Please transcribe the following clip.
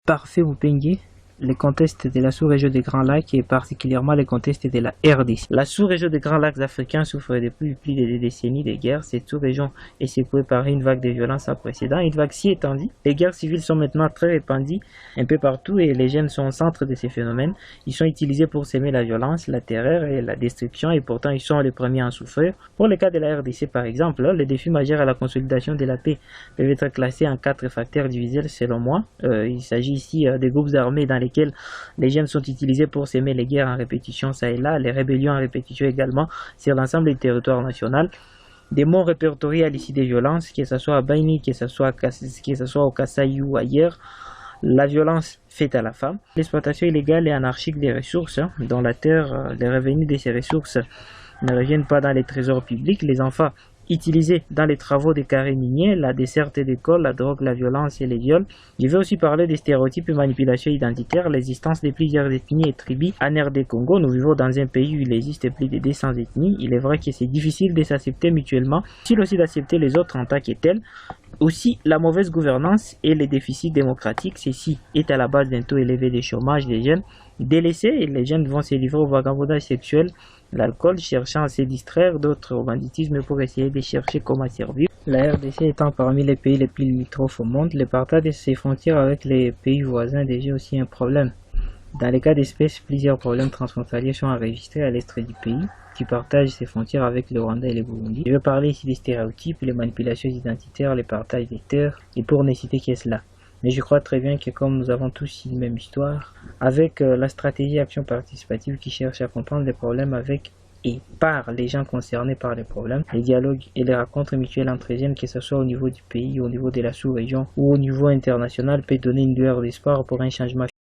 parfait Mupengi, les contextes de la sous-région des Grands Lacs et particulièrement les contextes de la RDC. La sous-région des Grands Lacs africains souffre depuis plus de 2 décennies de guerres. Cette sous-région est secouée par une vague de violence sans précédent, une vague si étendue. Les guerres civiles sont maintenant très répandues un peu partout et les jeunes sont au centre de ces phénomènes. Ils sont utilisés pour s'aimer la violence, la terreur et la destruction et pourtant ils sont les premiers à en souffrir. Pour le cas de la RDC par exemple, les défis majeurs à la consolidation de la paix peuvent être classés en 4 facteurs divisés selon moi. Il s'agit ici des groupes armés dans lesquels les jeunes sont utilisés pour s'aimer les guerres en répétition ça et là, les rébellions en répétition également sur l'ensemble du territoire national, des morts répertoriés à l'issue des violences, que ce soit à Baini, que ce soit au Kasaï ou ailleurs, la violence faite à la femme, l'exploitation illégale et anarchique des ressources, dont la terre, les revenus de ces ressources ne reviennent pas dans les trésors publics, les enfants utilisés dans les travaux des carrés miniers, la desserte d'école, la drogue, la violence et les viols. Je vais aussi parler des stéréotypes et manipulations identitaires, l'existence de plusieurs ethnies et tribus. En RD Congo, nous vivons dans un pays où il existe plus de 200 ethnies. Il est vrai que c'est difficile de s'accepter mutuellement, difficile aussi d'accepter les autres en tant que tels. Aussi, la mauvaise gouvernance et les déficits démocratiques, ceci est à la base d'un taux élevé de chômage des jeunes délaissés et les jeunes vont se livrer au vagabondage sexuel, l'alcool, cherchant à se distraire, d'autres au banditisme pour essayer de chercher comment survivre. La RDC étant parmi les pays les plus limitrophes au monde, le partage de ses frontières avec les pays voisins est déjà aussi un problème. Dans les cas d'espèces, plusieurs problèmes transfrontaliers sont enregistrés à l'est du pays, qui partage ses frontières avec le Rwanda et le Burundi. Je vais parler ici des stéréotypes, les manipulations identitaires, les partages des terres, et pour ne citer que cela. Mais je crois très bien que comme nous avons tous une même histoire, avec la stratégie action participative qui cherche à comprendre les problèmes avec et par les gens concernés par les problèmes, les dialogues et les rencontres mutuelles entre les jeunes, que ce soit au niveau du pays, au niveau de la sous-région ou au niveau international, peut donner une lueur d'espoir pour un changement